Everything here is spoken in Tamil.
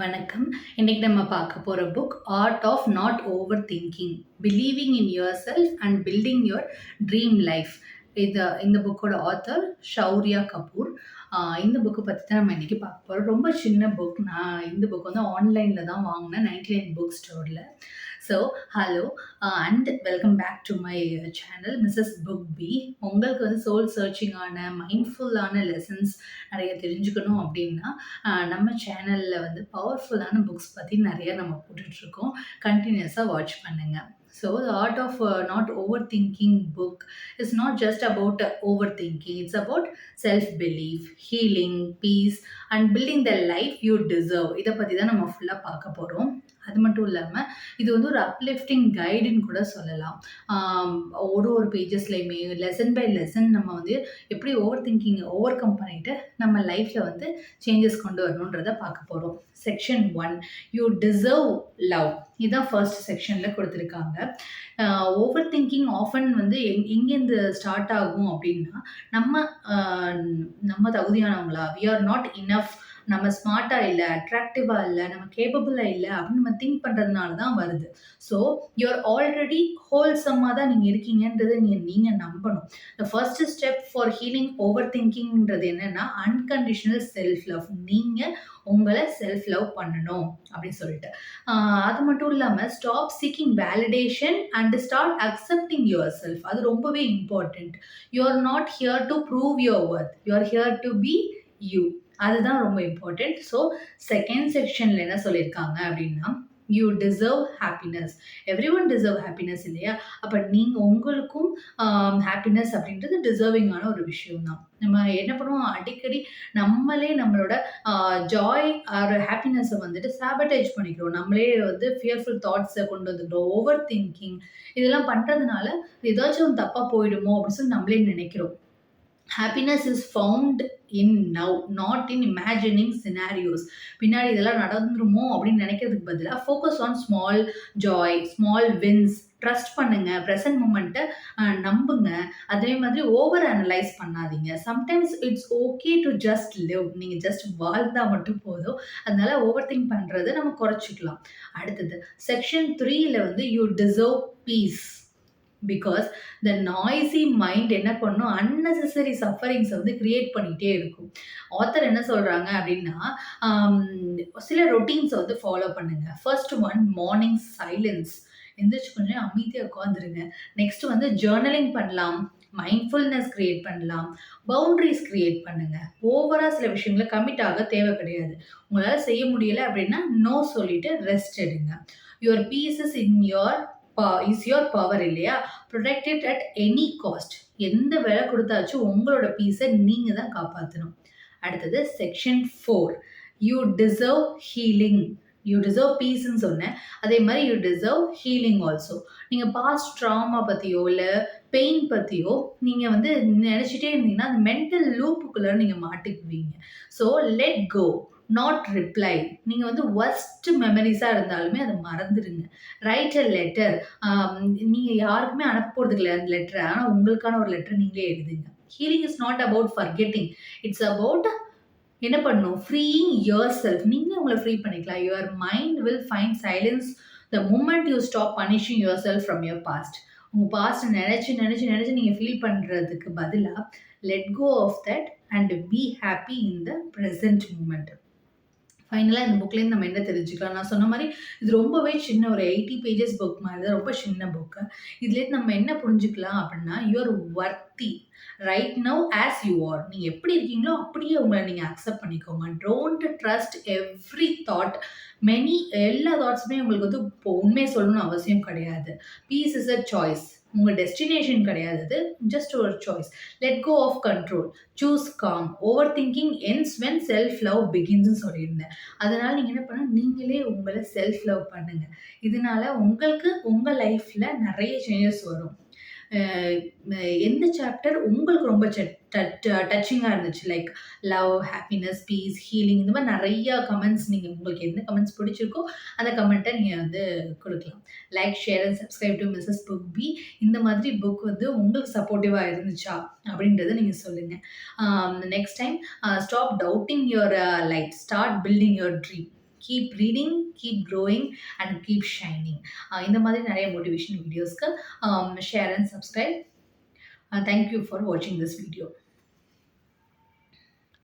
வணக்கம். இன்னைக்கு நம்ம பார்க்க போற book art of not overthinking believing in yourself and building your dream life. இந்த புக்கோட ஆத்தர் ஷௌரியா கபூர். இந்த புக்கு பற்றி தான் நம்ம இன்னைக்கு பார்க்க போகிறோம். ரொம்ப சின்ன புக். நான் இந்த புக் வந்து ஆன்லைனில் தான் வாங்கினேன் 99 புக் ஸ்டோரில். So hello and welcome back to my channel Mrs book B. உங்களுக்கு வந்து சோல் சர்ச்சிங்கான மைண்ட்ஃபுல்லான லெசன்ஸ் நிறைய தெரிஞ்சுக்கணும் அப்படின்னா நம்ம சேனலில் வந்து பவர்ஃபுல்லான புக்ஸ் பற்றி நிறைய நம்ம போட்டுட்ருக்கோம். கண்டினியூஸாக வாட்ச் பண்ணுங்கள். So, the art of not overthinking book is not just about overthinking. It's about self-belief, healing, peace, and building the life you deserve. இதை பற்றி தான் நம்ம ஃபுல்லாக பார்க்க போகிறோம். அது மட்டும் இல்லாமல் இது வந்து ஒரு அப்லிஃப்டிங் கைடுன்னு கூட சொல்லலாம். ஒரு பேஜஸ்லையுமே லெசன் பை லெசன் நம்ம வந்து எப்படி ஓவர் திங்கிங்கை ஓவர் கம் பண்ணிவிட்டு நம்ம லைஃப்பில் வந்து சேஞ்சஸ் கொண்டு வரணுன்றதை பார்க்க போகிறோம். Section 1, you deserve love. இதுதான் ஃபர்ஸ்ட் செக்ஷனில் கொடுத்துருக்காங்க. ஓவர் திங்கிங் ஆஃபன் வந்து எங்கேருந்து ஸ்டார்ட் ஆகும் அப்படின்னா, நம்ம தகுதியானவங்களா, வி ஆர் நாட் இனஃப், நம்ம ஸ்மார்ட்டாக இல்லை, அட்ராக்டிவாக இல்லை, நம்ம கேப்பபிளாக இல்லை அப்படின்னு நம்ம திங்க் பண்ணுறதுனால தான் வருது. ஸோ யூஆர் ஆல்ரெடி ஹோல்சம்மாக தான் நீங்கள் இருக்கீங்கன்றதை நீங்கள் நம்பணும். The first step for healing over திங்கிங்கிறது என்னென்னா அன்கண்டிஷனல் செல்ஃப் லவ். நீங்கள் உங்களை செல்ஃப் லவ் பண்ணணும் அப்படின்னு சொல்லிட்டு. அது மட்டும் இல்லாமல் stop seeking validation and start accepting yourself. அது ரொம்பவே important. You are not here to prove your worth, you are here to be you. அதுதான் ரொம்ப இம்பார்ட்டண்ட். ஸோ செகண்ட் செக்ஷனில் என்ன சொல்லியிருக்காங்க அப்படின்னா, you deserve happiness. Everyone deserve happiness இல்லையா? அப்போ நீங்கள் உங்களுக்கும் ஹாப்பினஸ் அப்படின்றது டிசர்விங்கான ஒரு விஷயம் தான். நம்ம என்ன பண்ணுவோம், அடிக்கடி நம்மளே நம்மளோட ஜாய் ஆர் ஹாப்பினஸை வந்துட்டு சாபட்டேஜ் பண்ணிக்கிறோம். நம்மளே வந்து ஃபியர்ஃபுல் தாட்ஸை கொண்டு வந்துக்கிறோம். ஓவர் திங்கிங் இதெல்லாம் பண்ணுறதுனால ஏதாச்சும் தப்பாக போயிடுமோ அப்படின்னு சொல்லி நம்மளே நினைக்கிறோம். Happiness is found in now, not in imagining scenarios. பின்னாடி இதெல்லாம் நடந்துருமோ அப்படின்னு நினைக்கிறதுக்கு பதிலாக focus on small joy, small wins. Trust பண்ணுங்க, ப்ரெசன்ட் மூமெண்ட்டை நம்புங்க. அதே மாதிரி ஓவர் அனலைஸ் பண்ணாதீங்க. Sometimes it's okay to just live. நீங்கள் ஜஸ்ட் வாழ்ந்தால் மட்டும் போதும். அதனால ஓவர் திங்க் பண்ணுறதை நம்ம குறைச்சிக்கலாம். அடுத்தது செக்ஷன் 3ல் வந்து you deserve peace. Because the noisy mind என்ன பண்ணும், அன்னெசரி சஃபரிங்ஸை வந்து கிரியேட் பண்ணிகிட்டே இருக்கும். ஆத்தர் என்ன சொல்கிறாங்க அப்படின்னா, சில ரொட்டீன்ஸை வந்து ஃபாலோ பண்ணுங்கள். First one, morning silence. எந்திரிச்சு கொஞ்சம் அமைதியாக உட்காந்துருங்க. நெக்ஸ்ட் வந்து ஜேர்னலிங் பண்ணலாம், மைண்ட்ஃபுல்னஸ் கிரியேட் பண்ணலாம், பவுண்ட்ரிஸ் கிரியேட் பண்ணுங்கள். ஓவராக சில விஷயங்களை கமிட் ஆக தேவை கிடையாது. உங்களால் செய்ய முடியலை அப்படின்னா நோ சொல்லிட்டு ரெஸ்ட் எடுங்க. Your peace is in your power இல்லையா? Protect it at any cost. எந்த வேலை கொடுத்தாச்சும் உங்களோட பீஸை நீங்கள் தான் காப்பாற்றணும். அடுத்தது section 4, you deserve healing. You deserve பீஸ்ன்னு சொன்னேன். அதே மாதிரி யூ டிசர்வ் ஹீலிங் ஆல்சோ. நீங்கள் பாஸ்ட் ட்ராமா பற்றியோ இல்லை பெயின் பற்றியோ நீங்கள் வந்து நினச்சிட்டே இருந்தீங்கன்னா அந்த மென்டல் லூப்புக்குள்ளே நீங்கள் மாட்டிக்குவீங்க. So let go, not reply. நீங்கள் வந்து ஒர்ஸ்ட் மெமரிஸாக இருந்தாலுமே அதை மறந்துடுங்க. Write a letter. நீங்கள் யாருக்குமே அனுப்ப போகிறதுக்கு இல்லை அந்த லெட்டரை, ஆனால் உங்களுக்கான ஒரு லெட்டர் நீங்களே எழுதுங்க. Healing is not about forgetting, it's about என்ன பண்ணணும், ஃப்ரீயிங் யுவர் செல்ஃப். நீங்கள் உங்களை ஃப்ரீ பண்ணிக்கலாம். Your mind will find silence the moment you stop punishing yourself from your past. உங்கள் பாஸ்ட் நினச்சி நீங்கள் ஃபீல் பண்ணுறதுக்கு பதிலாக let go of that and be happy in the present moment. ஃபைனலாக இந்த புக்லேருந்து நம்ம என்ன தெரிஞ்சுக்கலாம், நான் சொன்ன மாதிரி இது ரொம்பவே சின்ன ஒரு 80 பேஜஸ் புக் மாதிரி தான், ரொம்ப சின்ன புக்கு. இதுலேருந்து நம்ம என்ன புரிஞ்சுக்கலாம் அப்படின்னா, you're worthy right now as you are. நீங்கள் எப்படி இருக்கீங்களோ அப்படியே உங்களை நீங்கள் அக்செப்ட் பண்ணிக்கோங்க. Don't trust every thought. எல்லா தாட்ஸுமே உங்களுக்கு வந்து இப்போ உண்மையை சொல்லணும்னு அவசியம் கிடையாது. Peace is a choice. உங்கள் டெஸ்டினேஷன் கிடையாது, அது ஜஸ்ட் ஒரு choice. Let go of control, choose calm. Over thinking ends when self love பிகின்ஸ்னு சொல்லியிருந்தேன். அதனால் நீங்கள் என்ன பண்ண, நீங்களே உங்களை செல்ஃப் லவ் பண்ணுங்கள். இதனால உங்களுக்கு உங்கள் லைஃப்பில் நிறைய சேஞ்சஸ் வரும். எந்த சாப்டர் உங்களுக்கு ரொம்ப டச்சிங்காக இருந்துச்சு, like love, happiness, peace, healing, இந்த மாதிரி நிறையா கமெண்ட்ஸ், நீங்கள் உங்களுக்கு எந்த கமெண்ட்ஸ் பிடிச்சிருக்கோ அந்த கமெண்ட்டை நீங்கள் வந்து கொடுக்கலாம். Like, share and subscribe to Mrs book B. இந்த மாதிரி புக் வந்து உங்களுக்கு சப்போர்ட்டிவாக இருந்துச்சா அப்படின்றத நீங்கள் சொல்லுங்கள். Next time stop doubting your light, start building your dream. Keep reading, keep growing and keep shining. இந்த மாதிரி நிறைய மோட்டிவேஷன் வீடியோஸ்க்கு share and subscribe. Thank you for watching this video.